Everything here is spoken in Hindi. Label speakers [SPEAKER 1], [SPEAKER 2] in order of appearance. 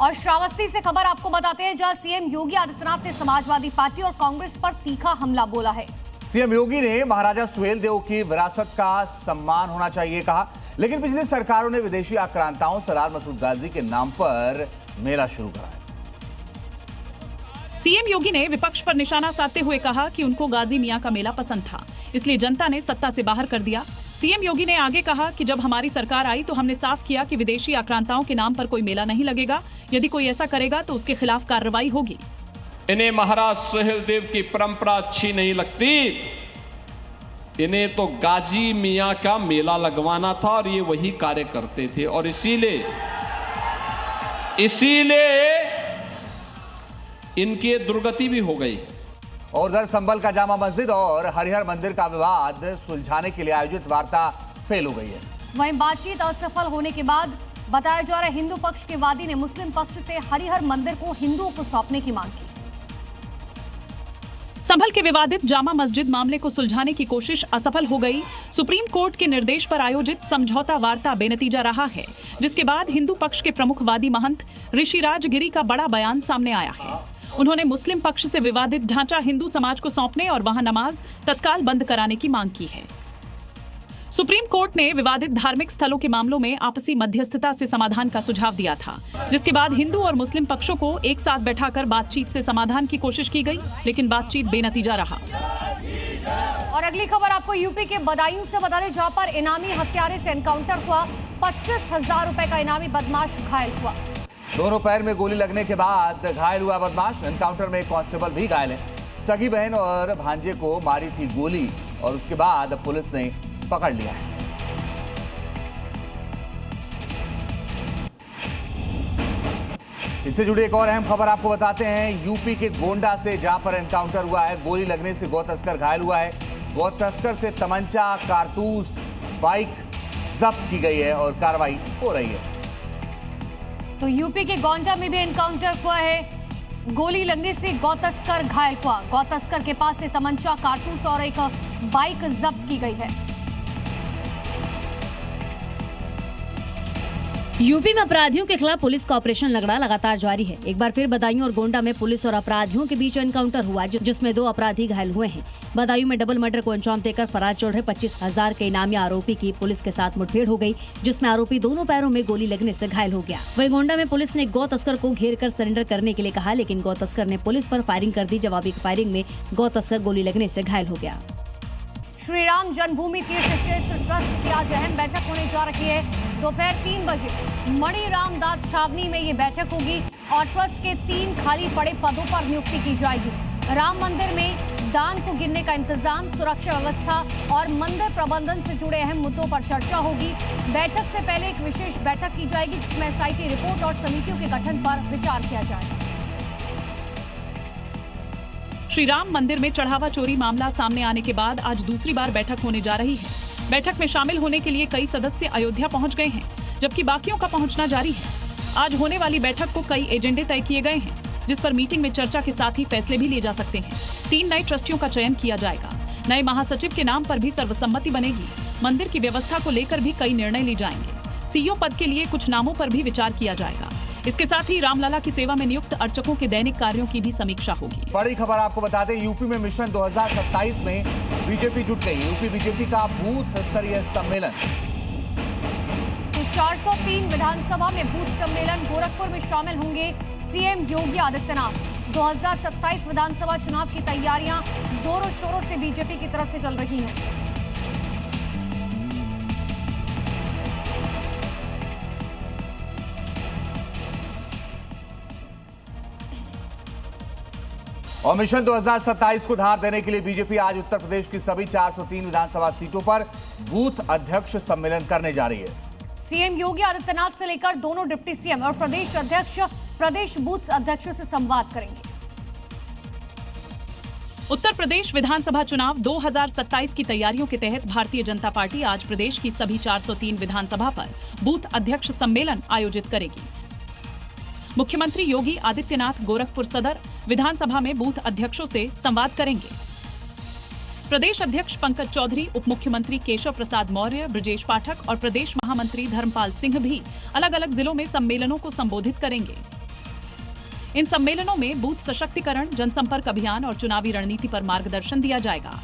[SPEAKER 1] और श्रावस्ती से खबर आपको बताते हैं, जहां सीएम योगी आदित्यनाथ ने समाजवादी पार्टी और कांग्रेस पर तीखा हमला बोला है।
[SPEAKER 2] सीएम योगी ने महाराजा सुहेलदेव की विरासत का सम्मान होना चाहिए कहा, लेकिन पिछली सरकारों ने विदेशी आक्रांताओं सरार मसूद गाजी के नाम पर मेला शुरू करा है।
[SPEAKER 3] सीएम योगी ने विपक्ष पर निशाना साधते हुए कहा कि उनको गाजी मियां का मेला पसंद था, इसलिए जनता ने सत्ता से बाहर कर दिया। सीएम योगी ने आगे कहा कि जब हमारी सरकार आई तो हमने साफ किया कि विदेशी आक्रांताओं के नाम पर कोई मेला नहीं लगेगा। यदि कोई ऐसा करेगा तो उसके खिलाफ कार्रवाई होगी।
[SPEAKER 4] इन्हें महाराज सुहेलदेव की परंपरा अच्छी नहीं लगती, इन्हें तो गाजी मियां का मेला लगवाना था और ये वही कार्य करते थे, और इसीलिए इनकी दुर्गति भी हो गई।
[SPEAKER 2] और उधर संभल का जामा मस्जिद और हरिहर मंदिर का विवाद सुलझाने के लिए आयोजित वार्ता फेल हो गई है।
[SPEAKER 1] वहीं बातचीत असफल होने के बाद बताया जा रहा है, हिंदू पक्ष के वादी ने मुस्लिम पक्ष से हरिहर मंदिर को हिंदुओं को सौंपने की मांग की।
[SPEAKER 3] संभल के विवादित जामा मस्जिद मामले को सुलझाने की कोशिश असफल हो गई। सुप्रीम कोर्ट के निर्देश पर आयोजित समझौता वार्ता बेनतीजा रहा है, जिसके बाद हिंदू पक्ष के प्रमुख वादी महंत ऋषिराज गिरी का बड़ा बयान सामने आया है। उन्होंने मुस्लिम पक्ष से विवादित ढांचा हिंदू समाज को सौंपने और वहां नमाज तत्काल बंद कराने की मांग की है। सुप्रीम कोर्ट ने विवादित धार्मिक स्थलों के मामलों में आपसी मध्यस्थता से समाधान का सुझाव दिया था, जिसके बाद हिंदू और मुस्लिम पक्षों को एक साथ बैठाकर बातचीत से समाधान की कोशिश की गई, लेकिन बातचीत बेनतीजा रहा।
[SPEAKER 1] और अगली खबर आपको यूपी के बदायूं से बता दें, जहां पर इनामी हत्यारे से एनकाउंटर हुआ। 25,000 रुपए का इनामी बदमाश घायल हुआ।
[SPEAKER 2] दोनों पैर में गोली लगने के बाद घायल हुआ बदमाश। एनकाउंटर में एक कांस्टेबल भी घायल है। सगी बहन और भांजे को मारी थी गोली और उसके बाद पुलिस ने पकड़ लिया है। इससे जुड़ी एक और अहम खबर आपको बताते हैं, यूपी के गोंडा से, जहां पर एनकाउंटर हुआ है। गोली लगने से गौ तस्कर घायल हुआ है। गौ तस्कर से तमंचा, कारतूस, बाइक जब्त की गई है और कार्रवाई हो रही है।
[SPEAKER 1] तो यूपी के गोंडा में भी एनकाउंटर हुआ है। गोली लगने से गौ तस्कर घायल हुआ। गौ तस्कर के पास से तमंचा, कारतूस और एक बाइक जब्त की गई है।
[SPEAKER 5] यूपी में अपराधियों के खिलाफ पुलिस का ऑपरेशन लगड़ा लगातार जारी है। एक बार फिर बदायूं और गोंडा में पुलिस और अपराधियों के बीच एनकाउंटर हुआ, जिसमें 2 अपराधी घायल हुए हैं। बदायूं में डबल मर्डर को अंजाम देकर फरार चल रहे 25,000 के इनामी आरोपी की पुलिस के साथ मुठभेड़ हो गई, जिसमें आरोपी दोनों पैरों में गोली लगने से घायल हो गया। वहीं गोंडा में पुलिस ने गौ तस्कर को घेर कर सरेंडर करने के लिए कहा, लेकिन गौ तस्कर ने पुलिस पर फायरिंग कर दी। जवाबी फायरिंग में गौ तस्कर गोली लगने से घायल हो गया।
[SPEAKER 1] श्री राम जन्मभूमि तीर्थ क्षेत्र ट्रस्ट की आज अहम बैठक होने जा रही है। दोपहर 3 बजे मणि रामदास छावनी में ये बैठक होगी और ट्रस्ट के 3 खाली पड़े पदों पर नियुक्ति की जाएगी। राम मंदिर में दान को गिनने का इंतजाम, सुरक्षा व्यवस्था और मंदिर प्रबंधन से जुड़े अहम मुद्दों पर चर्चा होगी। बैठक से पहले एक विशेष बैठक की जाएगी, जिसमें एसआईटी रिपोर्ट और समितियों के गठन पर विचार किया जाएगा।
[SPEAKER 3] श्री राम मंदिर में चढ़ावा चोरी मामला सामने आने के बाद आज दूसरी बार बैठक होने जा रही है। बैठक में शामिल होने के लिए कई सदस्य अयोध्या पहुंच गए हैं, जबकि बाकियों का पहुंचना जारी है। आज होने वाली बैठक को कई एजेंडे तय किए गए हैं, जिस पर मीटिंग में चर्चा के साथ ही फैसले भी लिए जा सकते हैं। 3 नए ट्रस्टियों का चयन किया जाएगा। नए महासचिव के नाम पर भी सर्वसम्मति बनेगी। मंदिर की व्यवस्था को लेकर भी कई निर्णय लिए जाएंगे। सीईओ पद के लिए कुछ नामों पर भी विचार किया जाएगा। इसके साथ ही रामलला की सेवा में नियुक्त अर्चकों के दैनिक कार्यों की भी समीक्षा होगी।
[SPEAKER 2] बड़ी खबर आपको बताते हैं, यूपी में मिशन 2027 में बीजेपी जुट गई। यूपी बीजेपी का बूथ स्तरीय सम्मेलन।
[SPEAKER 1] तो 403 विधानसभा में बूथ सम्मेलन। गोरखपुर में शामिल होंगे सीएम योगी आदित्यनाथ। 2027 विधानसभा चुनाव की तैयारियां जोरों शोरों से बीजेपी की तरफ से चल रही हैं।
[SPEAKER 2] और मिशन 2027 को धार देने के लिए बीजेपी आज उत्तर प्रदेश की सभी 403 विधानसभा सीटों पर बूथ अध्यक्ष सम्मेलन करने जा रही है।
[SPEAKER 1] सीएम योगी आदित्यनाथ से लेकर दोनों डिप्टी सीएम और प्रदेश अध्यक्ष प्रदेश बूथ अध्यक्षों से संवाद करेंगे।
[SPEAKER 3] उत्तर प्रदेश विधानसभा चुनाव 2027 की तैयारियों के तहत भारतीय जनता पार्टी आज प्रदेश की सभी 403 विधानसभा पर बूथ अध्यक्ष सम्मेलन आयोजित करेगी। मुख्यमंत्री योगी आदित्यनाथ गोरखपुर सदर विधानसभा में बूथ अध्यक्षों से संवाद करेंगे। प्रदेश अध्यक्ष पंकज चौधरी, उप मुख्यमंत्री केशव प्रसाद मौर्य, ब्रजेश पाठक और प्रदेश महामंत्री धर्मपाल सिंह भी अलग अलग जिलों में सम्मेलनों को संबोधित करेंगे। इन सम्मेलनों में बूथ सशक्तिकरण, जनसंपर्क अभियान और चुनावी रणनीति पर मार्गदर्शन दिया जाएगा।